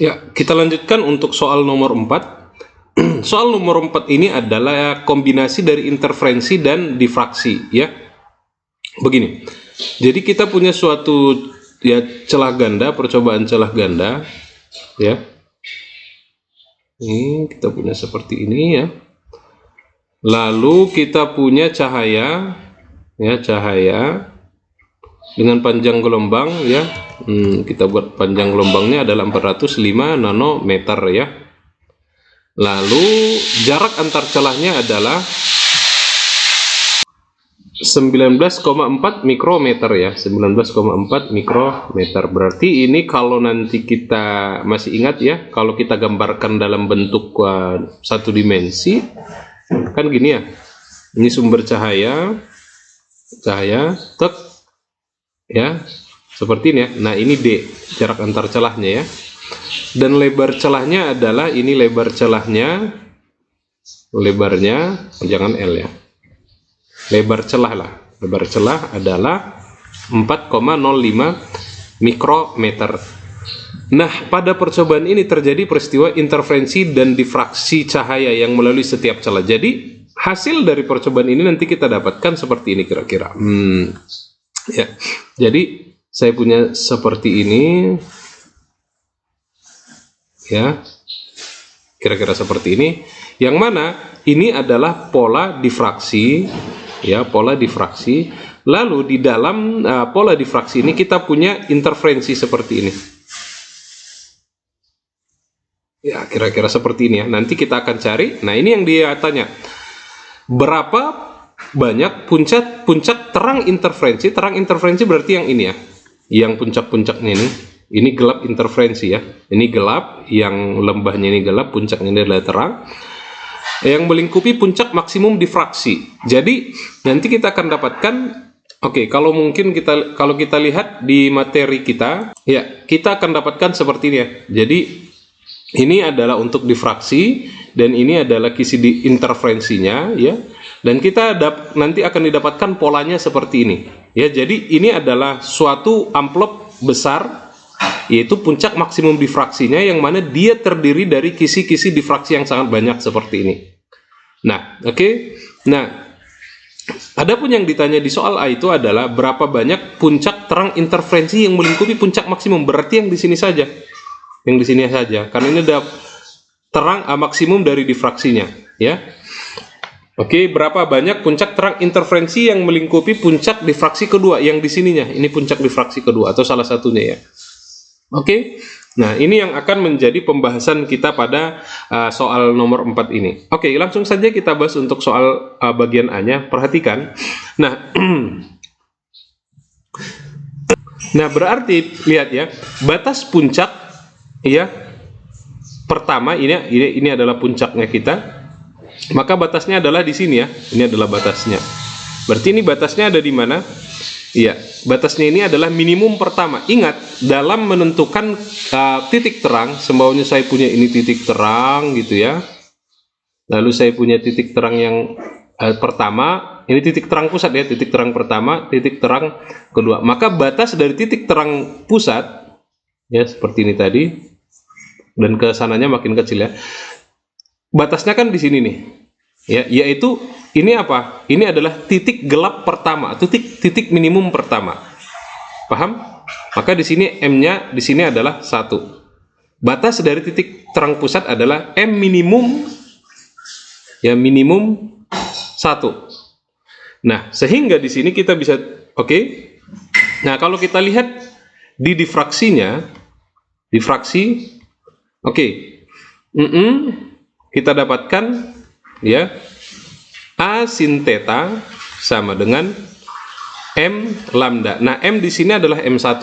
Ya, kita lanjutkan untuk soal nomor 4. Soal nomor 4 ini adalah kombinasi dari interferensi dan difraksi, ya. Begini. Jadi kita punya suatu ya celah ganda, percobaan celah ganda, ya. Ini kita punya seperti ini, ya. Lalu kita punya cahaya, ya, cahaya dengan panjang gelombang, ya. Kita buat panjang gelombangnya adalah 405 nanometer, ya. Lalu jarak antar celahnya adalah 19,4 mikrometer, ya. 19,4 mikrometer. Berarti ini kalau nanti kita masih ingat, ya, kalau kita gambarkan dalam bentuk satu dimensi kan gini, ya. Ini sumber cahaya, tek, ya, seperti ini, ya. Nah, ini D, jarak antar celahnya, ya. Dan lebar celahnya adalah ini lebar celahnya, lebarnya jangan L, ya. Lebar celah lah. Lebar celah adalah 4,05 mikrometer. Nah, pada percobaan ini terjadi peristiwa interferensi dan difraksi cahaya yang melalui setiap celah. Jadi, hasil dari percobaan ini nanti kita dapatkan seperti ini kira-kira. Ya. Jadi, saya punya seperti ini. Ya, kira-kira seperti ini, yang mana ini adalah pola difraksi, ya, pola difraksi. Lalu di dalam pola difraksi ini kita punya interferensi seperti ini, ya, kira-kira seperti ini, ya. Nanti kita akan cari. Nah, ini yang dia tanya, berapa banyak puncak terang interferensi. Terang interferensi berarti yang ini, ya, yang puncak-puncaknya ini gelap interferensi, ya. Ini gelap, yang lembahnya ini gelap, puncaknya ini adalah terang. Yang melingkupi puncak maksimum difraksi. Jadi nanti kita akan dapatkan, oke, kalau mungkin kalau kita lihat di materi kita, ya, kita akan dapatkan seperti ini, ya. Jadi ini adalah untuk difraksi dan ini adalah kisi di interferensinya, ya. Dan kita nanti akan didapatkan polanya seperti ini, ya. Jadi ini adalah suatu amplop besar, yaitu puncak maksimum difraksinya, yang mana dia terdiri dari kisi-kisi difraksi yang sangat banyak seperti ini. Nah, oke. Nah, adapun yang ditanya di soal A itu adalah berapa banyak puncak terang interferensi yang melingkupi puncak maksimum. Berarti yang di sini saja. Yang di sini saja. Karena ini ada terang maksimum dari difraksinya, ya. Oke, berapa banyak puncak terang interferensi yang melingkupi puncak difraksi kedua, yang di sininya. Ini puncak difraksi kedua atau salah satunya, ya. Oke, nah ini yang akan menjadi pembahasan kita pada soal nomor 4 ini. Oke, langsung saja kita bahas untuk soal bagian A-nya. Perhatikan. Nah, nah, berarti lihat, ya, batas puncak, ya, pertama ini adalah puncaknya kita. Maka batasnya adalah di sini, ya. Ini adalah batasnya. Berarti ini batasnya ada di mana? Iya, batasnya ini adalah minimum pertama. Ingat, dalam menentukan titik terang, sembahnya saya punya ini titik terang, gitu, ya. Lalu saya punya titik terang yang pertama, ini titik terang pusat, ya, titik terang pertama, titik terang kedua. Maka batas dari titik terang pusat, ya, seperti ini tadi, dan ke sananya makin kecil, ya. Batasnya kan di sini nih, ya, yaitu ini apa? Ini adalah titik gelap pertama, titik minimum pertama. Paham? Maka di sini M-nya di sini adalah 1. Batas dari titik terang pusat adalah M minimum, ya, minimum 1. Nah, sehingga di sini kita bisa, oke. Nah, kalau kita lihat di difraksinya, difraksi, oke. Kita dapatkan, ya, A sin theta sama dengan M lambda. Nah, M di sini adalah M1.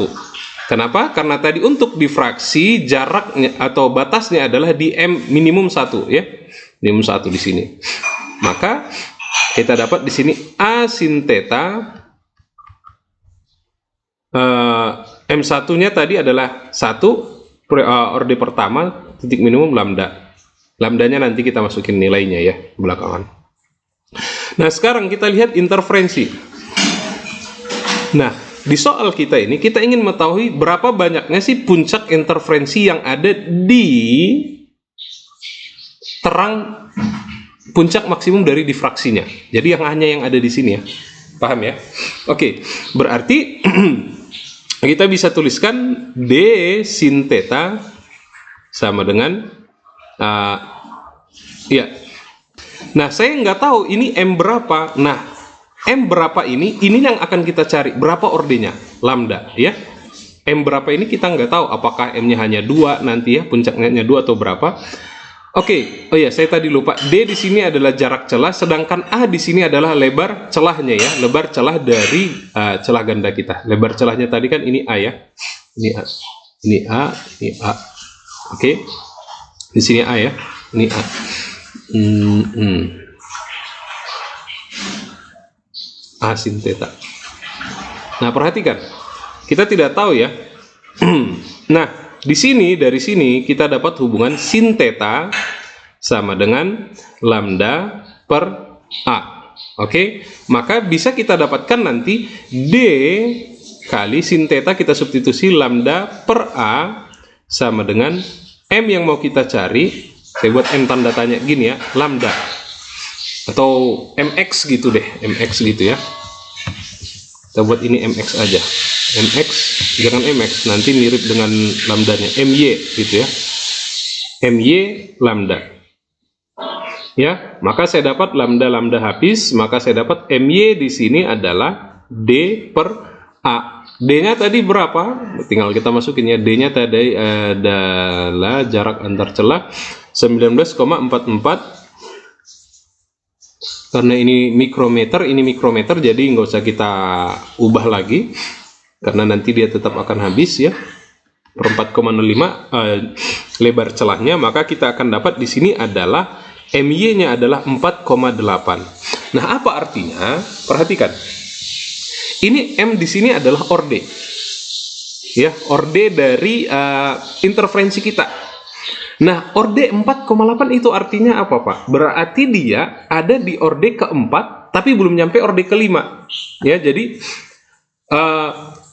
Kenapa? Karena tadi untuk difraksi jaraknya atau batasnya adalah di M minimum 1, ya. Minimum 1 di sini. Maka kita dapat di sini A sin theta M1-nya tadi adalah 1 orde pertama titik minimum lambda. Lambdanya nanti kita masukin nilainya, ya, belakangan. Nah, sekarang kita lihat interferensi. Nah, di soal kita ini kita ingin mengetahui berapa banyaknya sih puncak interferensi yang ada di terang puncak maksimum dari difraksinya. Jadi yang ada di sini ya. Paham ya? Oke, berarti kita bisa tuliskan D sin theta sama dengan ya. Nah, saya nggak tahu ini M berapa. Nah, M berapa ini yang akan kita cari. Berapa ordenya? Lambda, ya. M berapa ini kita nggak tahu. Apakah M-nya hanya 2 nanti ya, puncaknya hanya 2 atau berapa. Oke, oh ya, saya tadi lupa. D di sini adalah jarak celah, sedangkan A di sini adalah lebar celahnya ya, lebar celah dari celah ganda kita. Lebar celahnya tadi kan ini A ya. Ini A. Ini A, ini A. Oke. Di sini A ya. Ini A. A sin theta. Nah, perhatikan. Kita tidak tahu ya. Nah, di sini, dari sini kita dapat hubungan sin theta sama dengan lambda per A. Oke, maka bisa kita dapatkan nanti D kali sin theta kita substitusi lambda per A sama dengan M yang mau kita cari. Saya buat M tanda tanya gini ya, lambda atau MX gitu deh, MX gitu ya. Kita buat ini MX aja. MX, jangan MX, nanti mirip dengan lambdanya, MY gitu ya. MY lambda. Ya, maka saya dapat lambda habis, maka saya dapat MY di sini adalah D per A. D-nya tadi berapa? Tinggal kita masukin ya. D-nya tadi adalah jarak antar celah 19,44. Karena ini mikrometer, jadi nggak usah kita ubah lagi. Karena nanti dia tetap akan habis ya, per 4,05 lebar celahnya, maka kita akan dapat di sini adalah MY-nya adalah 4,8. Nah, apa artinya? Perhatikan. Ini M di sini adalah orde. Ya, orde dari interferensi kita. Nah, orde 4,8 itu artinya apa, Pak? Berarti dia ada di orde keempat, tapi belum nyampe orde kelima. Ya, jadi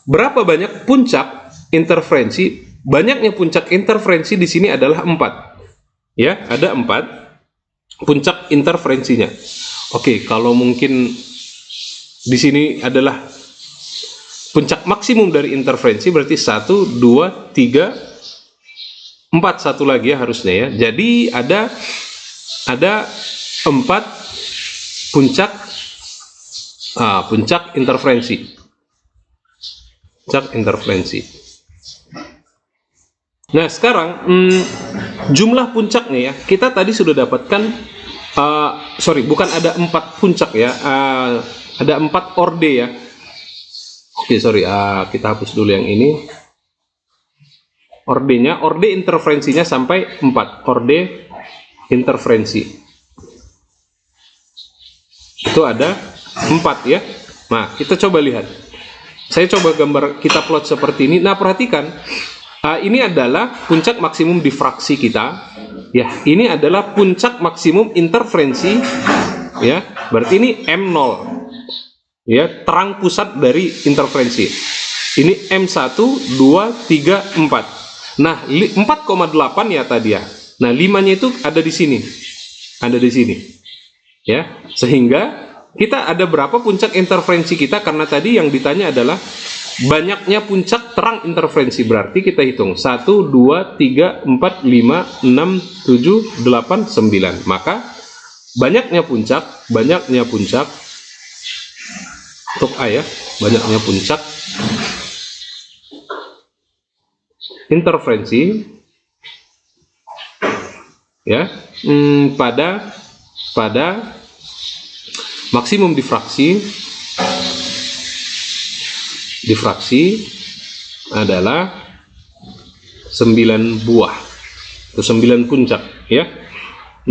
berapa banyak puncak interferensi? Banyaknya puncak interferensi di sini adalah 4. Ya, ada 4 puncak interferensinya. Oke, kalau mungkin di sini adalah puncak maksimum dari interferensi, berarti 1, 2, 3, 4, satu lagi ya harusnya ya. Jadi ada 4 puncak puncak interferensi. Nah, sekarang jumlah puncaknya ya, kita tadi sudah dapatkan bukan ada 4 puncak ya, ada 4 orde ya. Oke, kita hapus dulu yang ini. Orde interferensinya sampai 4 orde interferensi. Itu ada 4 ya. Nah, kita coba lihat. Saya coba gambar, kita plot seperti ini. Nah, perhatikan, ini adalah puncak maksimum difraksi kita. Ya, ini adalah puncak maksimum interferensi. Ya, berarti ini M0. Ya, terang pusat dari interferensi. Ini M1, 2, 3, 4. Nah, 4,8 ya tadi ya. Nah, 5-nya itu ada di sini. Ada di sini. Ya, sehingga kita ada berapa puncak interferensi kita, karena tadi yang ditanya adalah banyaknya puncak terang interferensi. Berarti kita hitung 1, 2, 3, 4, 5, 6, 7, 8, 9. Maka banyaknya puncak untuk A ya, banyaknya puncak interferensi ya pada maksimum difraksi adalah 9 buah atau 9 puncak ya.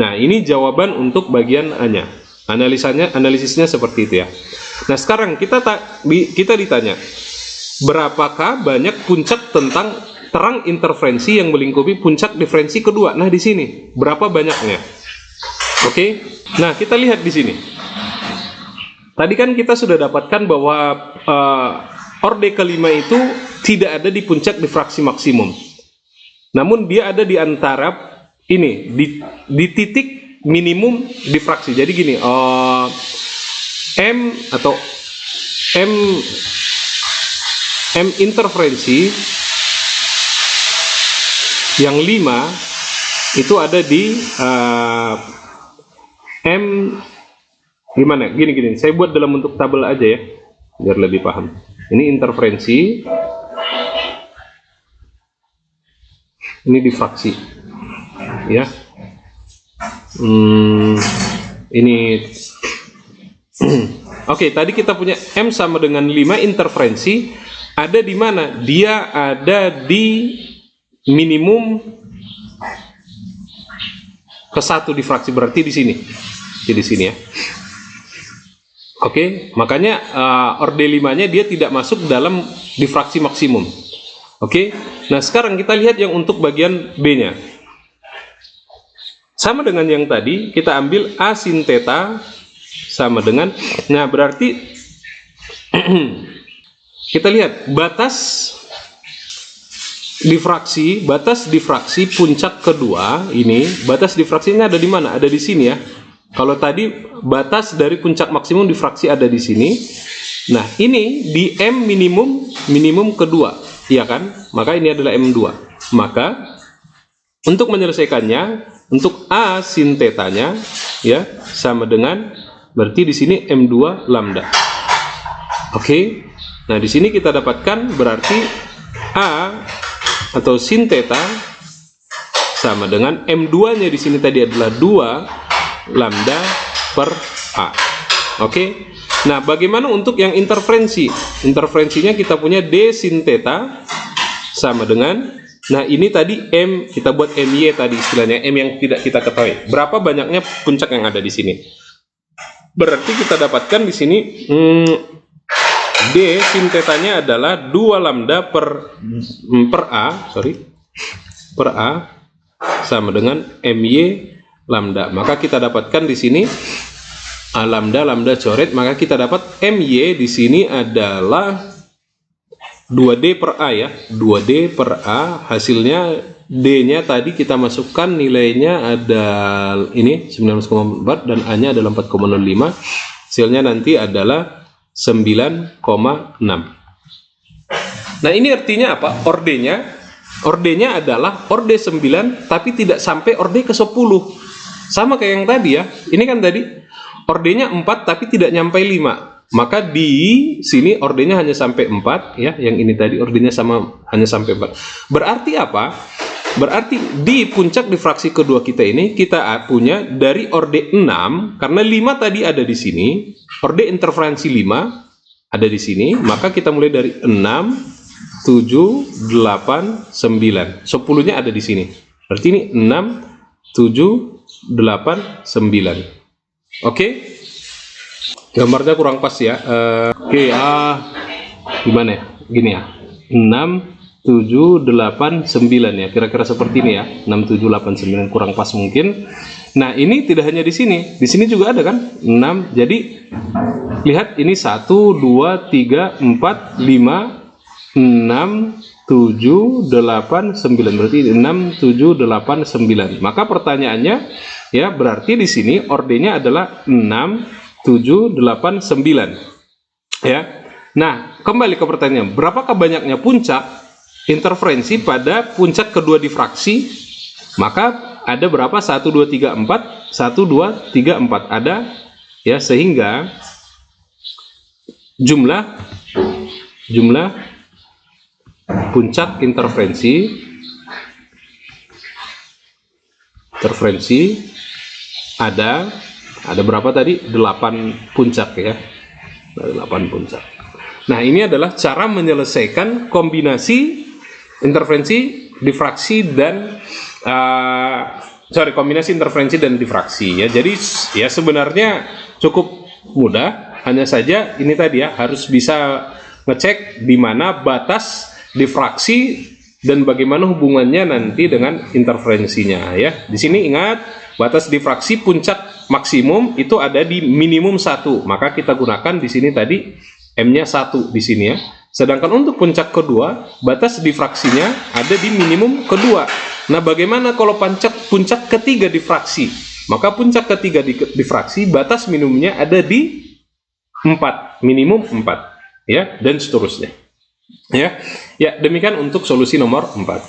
Nah, ini jawaban untuk bagian A-nya. Analisisnya seperti itu ya. Nah, sekarang kita ditanya, berapakah banyak puncak tentang terang interferensi yang melingkupi puncak diferensi kedua? Nah, di sini berapa banyaknya? Oke. Nah, kita lihat di sini. Tadi kan kita sudah dapatkan bahwa orde kelima itu tidak ada di puncak difraksi maksimum, namun dia ada di antara ini, di titik minimum difraksi. Jadi gini, M atau M interferensi yang 5 itu ada di M, gimana? Gini, saya buat dalam bentuk tabel aja ya, biar lebih paham. Ini interferensi, ini difraksi, ya. Ini Oke, tadi kita punya M sama dengan 5 interferensi. Ada di mana? Dia ada di minimum ke-1 difraksi, berarti di sini. Di sini ya. Oke, makanya orde 5-nya dia tidak masuk dalam difraksi maksimum. Oke. Nah, sekarang kita lihat yang untuk bagian B-nya. Sama dengan yang tadi, kita ambil A sin theta sama dengan, nah berarti kita lihat batas difraksi puncak kedua ini, batas difraksinya ada di mana? Ada di sini ya. Kalau tadi batas dari puncak maksimum difraksi ada di sini. Nah, ini di M minimum kedua, iya kan? Maka ini adalah M2. Maka untuk menyelesaikannya, untuk A sin theta-nya ya sama dengan, berarti di sini M2 lambda. Oke. Nah, di sini kita dapatkan berarti A atau sin theta sama dengan M2-nya di sini tadi adalah 2 lambda per A. Oke. Nah, bagaimana untuk yang interferensi? Interferensinya kita punya D sin theta sama dengan, nah ini tadi M, kita buat MY tadi istilahnya, M yang tidak kita ketahui. Berapa banyaknya puncak yang ada di sini? Berarti kita dapatkan di sini D sin theta-nya adalah 2 lambda per A sama dengan MY lambda. Maka kita dapatkan di sini A lambda coret, maka kita dapat MY di sini adalah 2D per A ya. 2D per A, hasilnya D-nya tadi kita masukkan nilainya ada ini 19,4 dan A-nya adalah 4,05. Hasilnya nanti adalah 9,6. Nah, ini artinya apa? Ordenya adalah orde 9 tapi tidak sampai orde ke 10. Sama kayak yang tadi ya. Ini kan tadi ordenya 4 tapi tidak nyampe 5. Maka di sini ordenya hanya sampai 4 ya. Yang ini tadi ordenya hanya sampai 4. Berarti apa? Berarti di puncak difraksi kedua kita ini kita punya dari orde 6, karena 5 tadi ada di sini, orde interferensi 5 ada di sini, maka kita mulai dari 6, 7, 8, 9. 10-nya ada di sini. Berarti ini 6, 7, 8, 9. Oke. Gambarnya kurang pas ya. Oke, gimana ya? Gini ya. 6, 7, 8, 9 ya. Kira-kira seperti ini ya. 6, 7, 8, 9 kurang pas mungkin. Nah, ini tidak hanya di sini. Di sini juga ada kan? 6. Jadi lihat ini 1, 2, 3, 4, 5, 6, 7, 8, 9. Berarti 6, 7, 8, 9. Maka pertanyaannya ya, berarti di sini ordenya adalah 6, 7, 8, 9. Ya. Nah, kembali ke pertanyaan, berapakah banyaknya puncak interferensi pada puncak kedua difraksi? Maka ada berapa? 1, 2, 3, 4. 1, 2, 3, 4 ada ya, sehingga jumlah puncak interferensi ada berapa tadi? 8 puncak ya. 8 puncak. Nah, ini adalah cara menyelesaikan kombinasi interferensi difraksi dan kombinasi interferensi dan difraksi ya. Jadi ya sebenarnya cukup mudah, hanya saja ini tadi ya, harus bisa ngecek di mana batas difraksi dan bagaimana hubungannya nanti dengan interferensinya ya. Di sini ingat, batas difraksi puncak maksimum itu ada di minimum 1, maka kita gunakan di sini tadi M-nya 1 di sini ya. Sedangkan untuk puncak kedua, batas difraksinya ada di minimum kedua. Nah, bagaimana kalau puncak ketiga difraksi? Maka puncak ketiga difraksi, batas minimumnya ada di 4, minimum 4, ya, dan seterusnya. Ya, demikian untuk solusi nomor 4.